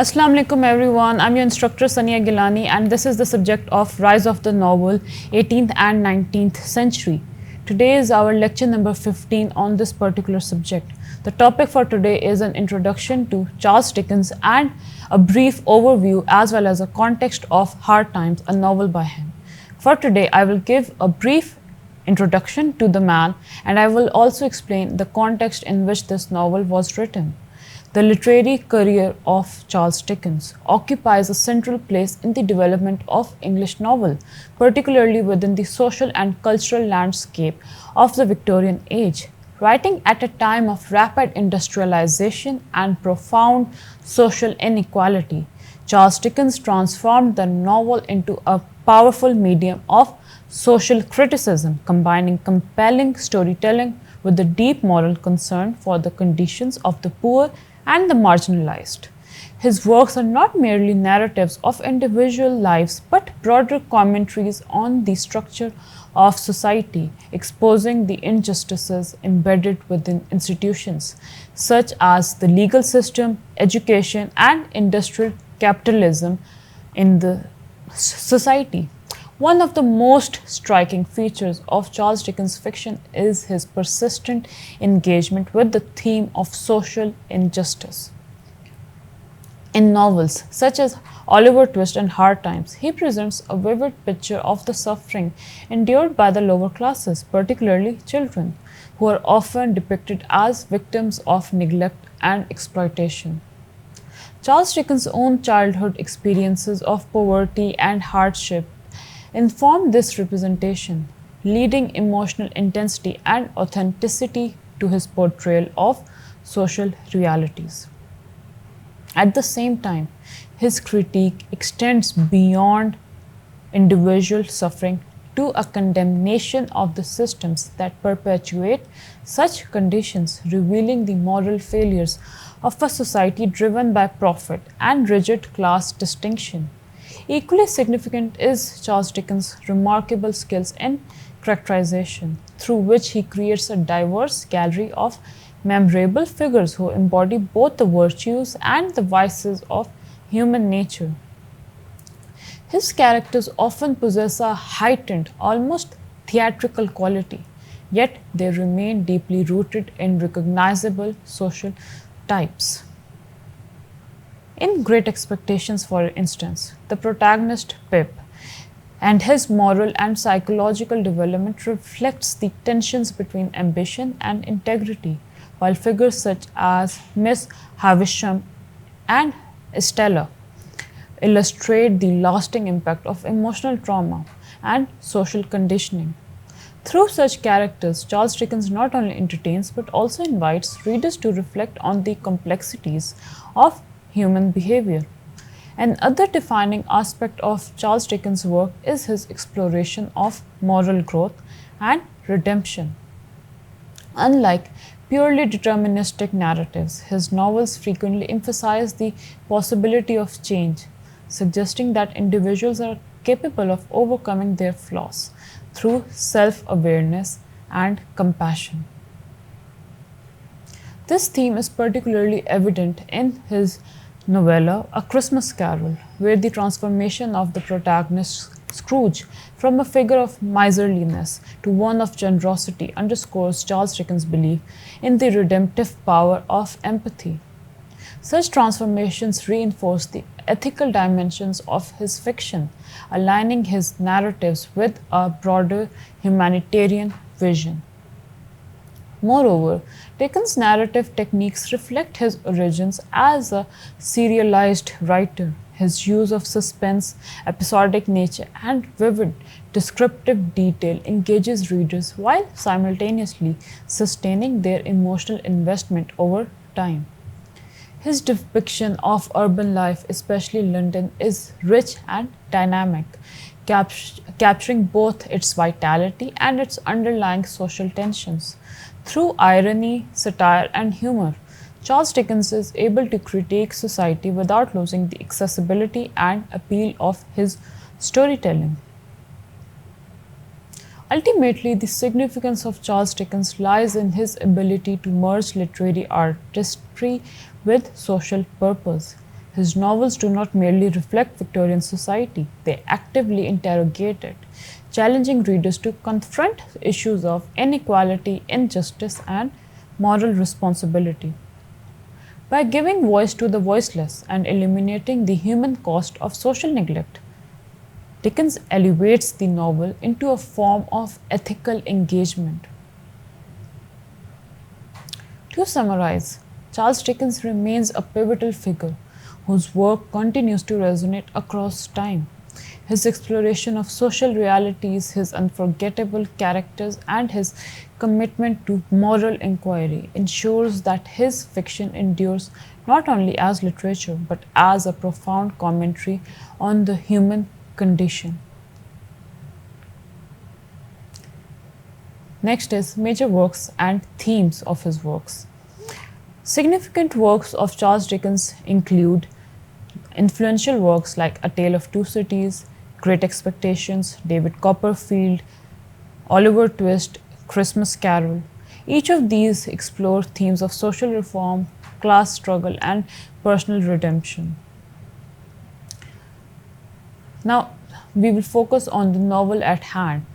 Assalamu alaikum everyone, I'm your instructor Sania Gilani and this is the subject of Rise of the Novel 18th and 19th century. Today is our lecture number 15 on this particular subject. The topic for today is an introduction to Charles Dickens and a brief overview as well as a context of Hard Times, a novel by him. For today, I will give a brief introduction to the man and I will also explain the context in which this novel was written. The literary career of Charles Dickens occupies a central place in the development of English novel, particularly within the social and cultural landscape of the Victorian age. Writing at a time of rapid industrialization and profound social inequality, Charles Dickens transformed the novel into a powerful medium of social criticism, combining compelling storytelling with a deep moral concern for the conditions of the poor and the marginalized. His works are not merely narratives of individual lives but broader commentaries on the structure of society, exposing the injustices embedded within institutions such as the legal system, education, and industrial capitalism in the society. One of the most striking features of Charles Dickens' fiction is his persistent engagement with the theme of social injustice. In novels such as Oliver Twist and Hard Times, he presents a vivid picture of the suffering endured by the lower classes, particularly children, who are often depicted as victims of neglect and exploitation. Charles Dickens' own childhood experiences of poverty and hardship inform this representation, leading emotional intensity and authenticity to his portrayal of social realities. At the same time, his critique extends beyond individual suffering to a condemnation of the systems that perpetuate such conditions, revealing the moral failures of a society driven by profit and rigid class distinction. Equally significant is Charles Dickens' remarkable skills in characterization, through which he creates a diverse gallery of memorable figures who embody both the virtues and the vices of human nature. His characters often possess a heightened, almost theatrical quality, yet they remain deeply rooted in recognizable social types. In Great Expectations, for instance, the protagonist Pip and his moral and psychological development reflects the tensions between ambition and integrity, while figures such as Miss Havisham and Estella illustrate the lasting impact of emotional trauma and social conditioning. Through such characters, Charles Dickens not only entertains but also invites readers to reflect on the complexities of human behavior. Another defining aspect of Charles Dickens' work is his exploration of moral growth and redemption. Unlike purely deterministic narratives, his novels frequently emphasize the possibility of change, suggesting that individuals are capable of overcoming their flaws through self awareness and compassion. This theme is particularly evident in his novella A Christmas Carol, where the transformation of the protagonist Scrooge from a figure of miserliness to one of generosity underscores Charles Dickens' belief in the redemptive power of empathy. Such transformations reinforce the ethical dimensions of his fiction, aligning his narratives with a broader humanitarian vision. Moreover, Dickens' narrative techniques reflect his origins as a serialized writer. His use of suspense, episodic nature, and vivid descriptive detail engages readers while simultaneously sustaining their emotional investment over time. His depiction of urban life, especially London, is rich and dynamic, capturing both its vitality and its underlying social tensions. Through irony, satire, and humor, Charles Dickens is able to critique society without losing the accessibility and appeal of his storytelling. Ultimately, the significance of Charles Dickens lies in his ability to merge literary artistry with social purpose. His novels do not merely reflect Victorian society, they actively interrogate it, challenging readers to confront issues of inequality, injustice, and moral responsibility. By giving voice to the voiceless and eliminating the human cost of social neglect, Dickens elevates the novel into a form of ethical engagement. To summarize, Charles Dickens remains a pivotal figure whose work continues to resonate across time. His exploration of social realities, his unforgettable characters, and his commitment to moral inquiry ensures that his fiction endures not only as literature but as a profound commentary on the human condition. Next is major works and themes of his works. Significant works of Charles Dickens include influential works like A Tale of Two Cities, Great Expectations, David Copperfield, Oliver Twist, Christmas Carol. Each of these explore themes of social reform, class struggle, and personal redemption. Now, we will focus on the novel at hand,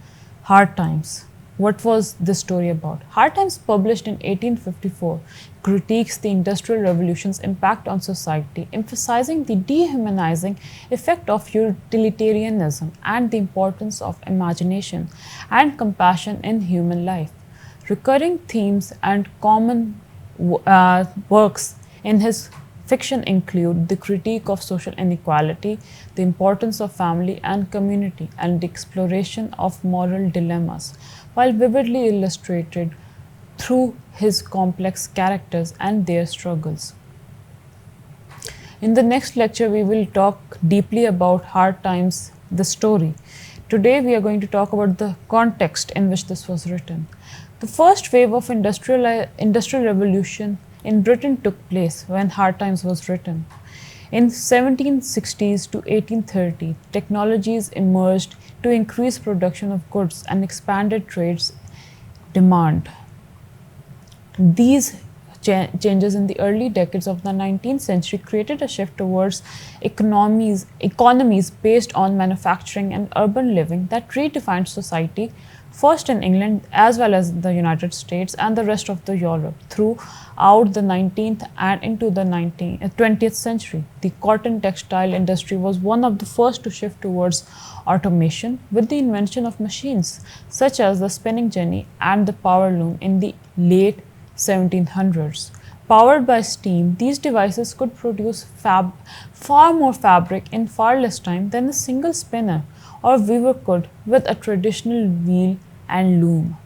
Hard Times. What was this story about? Hard Times, published in 1854, critiques the Industrial Revolution's impact on society, emphasizing the dehumanizing effect of utilitarianism and the importance of imagination and compassion in human life. Recurring themes and common works in his fiction include the critique of social inequality, the importance of family and community, and the exploration of moral dilemmas, while vividly illustrated through his complex characters and their struggles. In the next lecture, we will talk deeply about Hard Times, the story. Today, we are going to talk about the context in which this was written. The first wave of industrial revolution in Britain took place when Hard Times was written. In 1760s to 1830, technologies emerged to increase production of goods and expanded trade's demand. These changes in the early decades of the 19th century created a shift towards economies based on manufacturing and urban living that redefined society, first in England as well as the United States and the rest of the Europe throughout the 19th and into the 20th century. The cotton textile industry was one of the first to shift towards automation with the invention of machines such as the spinning jenny and the power loom in the late 1700s. Powered by steam, these devices could produce far more fabric in far less time than a single spinner or weaver could with a traditional wheel and loom.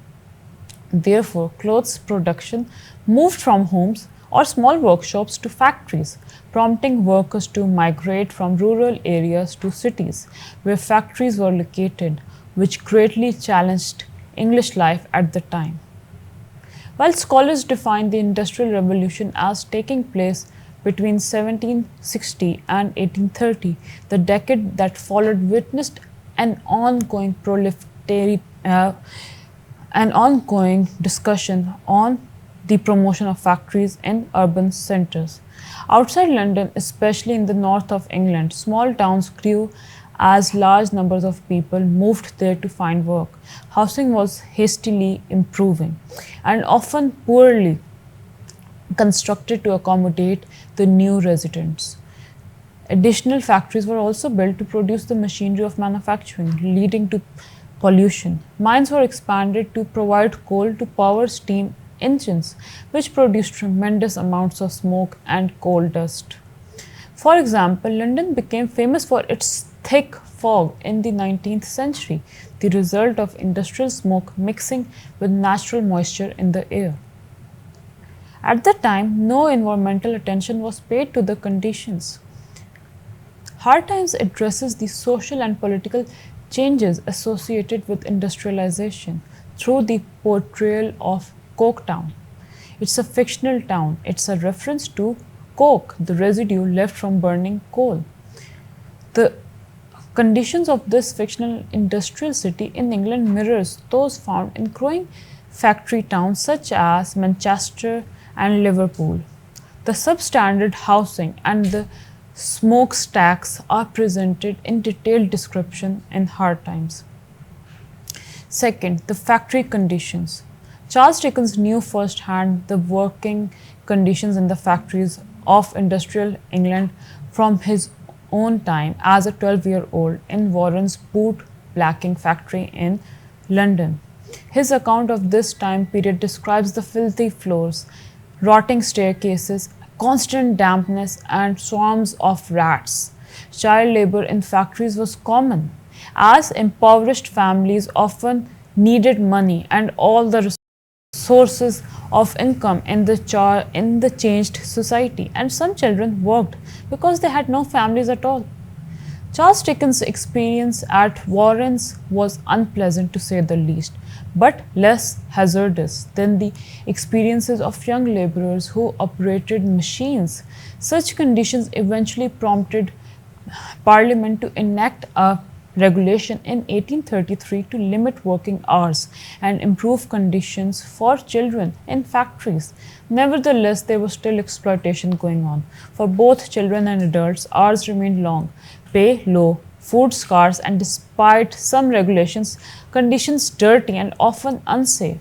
Therefore, clothes production moved from homes or small workshops to factories, prompting workers to migrate from rural areas to cities where factories were located, which greatly challenged English life at the time. While scholars define the Industrial Revolution as taking place between 1760 and 1830, the decade that followed witnessed an ongoing discussion on the promotion of factories in urban centres. Outside London, especially in the north of England, small towns grew as large numbers of people moved there to find work. Housing was hastily improving and often poorly constructed to accommodate the new residents. Additional factories were also built to produce the machinery of manufacturing, leading to pollution. Mines were expanded to provide coal to power steam engines, which produced tremendous amounts of smoke and coal dust. For example, London became famous for its thick fog in the 19th century, the result of industrial smoke mixing with natural moisture in the air. At the time, no environmental attention was paid to the conditions. Hard Times addresses the social and political changes associated with industrialization through the portrayal of Coketown. It's a fictional town. It's a reference to coke, the residue left from burning coal. The conditions of this fictional industrial city in England mirrors those found in growing factory towns such as Manchester and Liverpool. The substandard housing and the smokestacks are presented in detailed description in Hard Times. Second, the factory conditions. Charles Dickens knew firsthand the working conditions in the factories of industrial England from his own time as a 12-year-old in Warren's boot blacking factory in London. His account of this time period describes the filthy floors, rotting staircases, constant dampness, and swarms of rats. Child labor in factories was common, as impoverished families often needed money and all the sources of income in the changed society, and some children worked because they had no families at all. Charles Dickens' experience at Warren's was unpleasant to say the least, but less hazardous than the experiences of young laborers who operated machines. Such conditions eventually prompted Parliament to enact a regulation in 1833 to limit working hours and improve conditions for children in factories. Nevertheless, there was still exploitation going on. For both children and adults, hours remained long, pay low, food scarce, and despite some regulations, conditions dirty and often unsafe.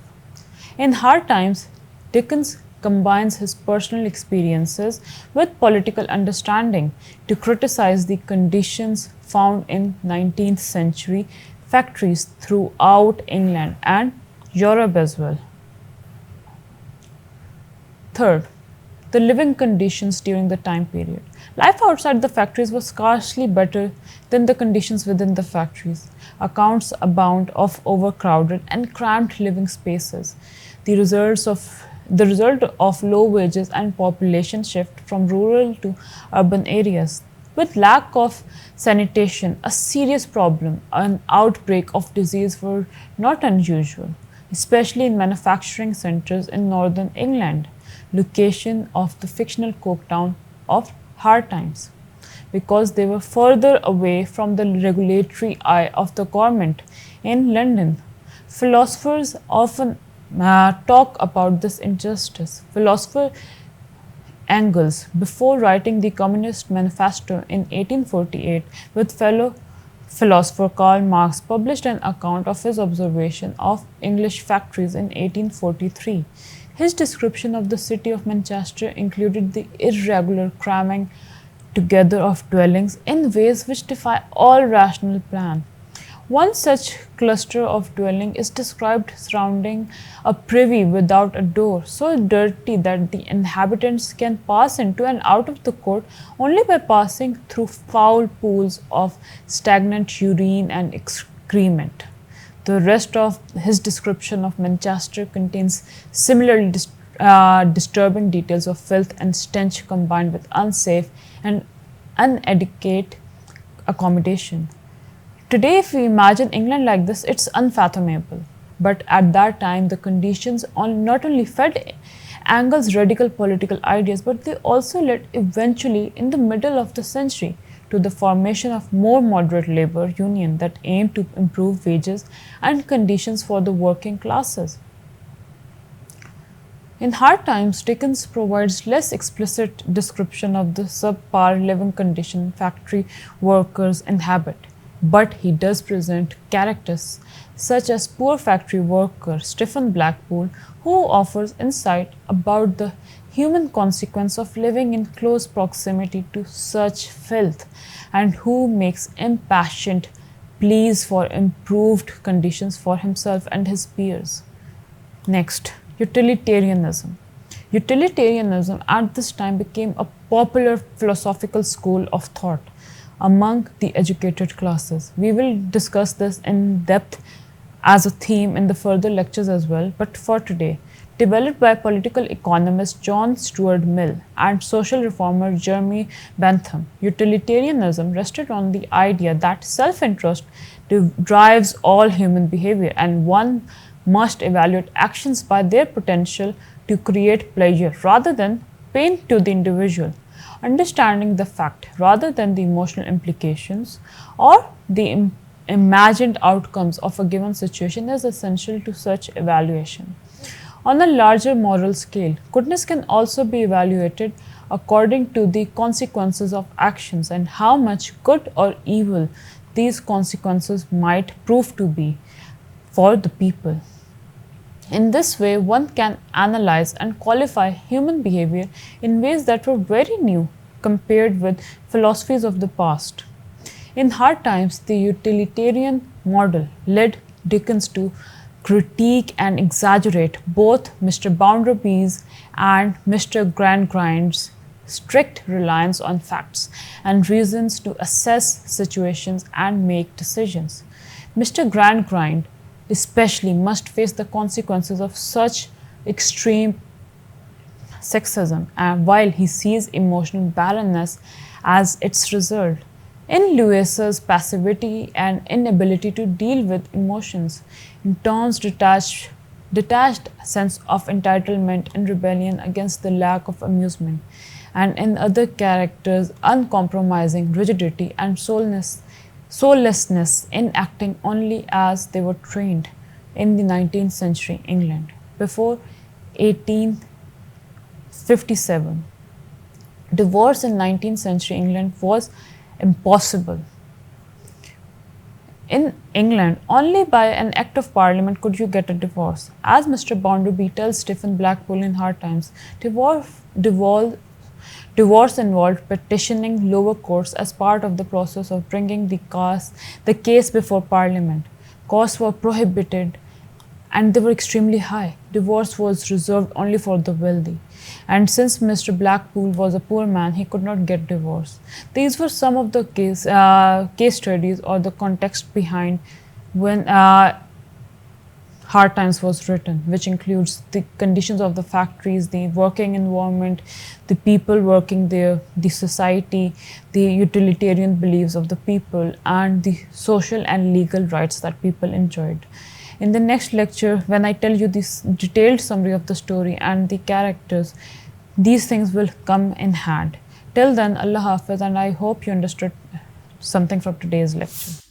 In Hard Times, Dickens combines his personal experiences with political understanding to criticize the conditions found in 19th century factories throughout England and Europe as well. Third, the living conditions during the time period. Life outside the factories was scarcely better than the conditions within the factories. Accounts abound of overcrowded and cramped living spaces. The result of low wages and population shift from rural to urban areas. With lack of sanitation, a serious problem, an outbreak of disease were not unusual, especially in manufacturing centres in northern England, location of the fictional Coke town of Hard Times, because they were further away from the regulatory eye of the government in London. Philosophers often talk about this injustice. Philosopher Engels, before writing the Communist Manifesto in 1848, with fellow philosopher Karl Marx, published an account of his observation of English factories in 1843. His description of the city of Manchester included the irregular cramming together of dwellings in ways which defy all rational plan. One such cluster of dwelling is described surrounding a privy without a door, so dirty that the inhabitants can pass into and out of the court only by passing through foul pools of stagnant urine and excrement. The rest of his description of Manchester contains similarly disturbing details of filth and stench combined with unsafe and inadequate accommodation. Today, if we imagine England like this, it's unfathomable. But at that time, the conditions not only fed Engels' radical political ideas, but they also led eventually, in the middle of the century, to the formation of more moderate labor union that aimed to improve wages and conditions for the working classes. In Hard Times, Dickens provides less explicit description of the subpar living condition factory workers inhabit, but he does present characters such as poor factory worker Stephen Blackpool, who offers insight about the human consequence of living in close proximity to such filth, and who makes impassioned pleas for improved conditions for himself and his peers. Next, utilitarianism. Utilitarianism at this time became a popular philosophical school of thought among the educated classes. We will discuss this in depth as a theme in the further lectures as well, but for today, developed by political economist John Stuart Mill and social reformer Jeremy Bentham, utilitarianism rested on the idea that self-interest drives all human behavior and one must evaluate actions by their potential to create pleasure rather than pain to the individual. Understanding the fact rather than the emotional implications or the imagined outcomes of a given situation is essential to such evaluation. On a larger moral scale, goodness can also be evaluated according to the consequences of actions and how much good or evil these consequences might prove to be for the people. In this way, one can analyze and qualify human behavior in ways that were very new compared with philosophies of the past. In Hard Times, the utilitarian model led Dickens to critique and exaggerate both Mr. Bounderby's and Mr. Gradgrind's strict reliance on facts and reasons to assess situations and make decisions. Mr. Gradgrind especially must face the consequences of such extreme sexism, and while he sees emotional barrenness as its result. In Lewis's passivity and inability to deal with emotions, in Tom's detached sense of entitlement and rebellion against the lack of amusement, and in other characters' uncompromising rigidity and soullessness in acting only as they were trained in the 19th century England. Before 1857, divorce in 19th century England was impossible. In England, only by an act of parliament could you get a divorce. As Mr. Bounderby tells Stephen Blackpool in Hard Times, divorce involved petitioning lower courts as part of the process of bringing the case before parliament. Costs were prohibited and they were extremely high. Divorce was reserved only for the wealthy. And since Mr. Blackpool was a poor man, he could not get divorced. These were some of the case studies or the context behind when Hard Times was written, which includes the conditions of the factories, the working environment, the people working there, the society, the utilitarian beliefs of the people, and the social and legal rights that people enjoyed. In the next lecture, when I tell you this detailed summary of the story and the characters, these things will come in hand. Till then, Allah Hafiz, and I hope you understood something from today's lecture.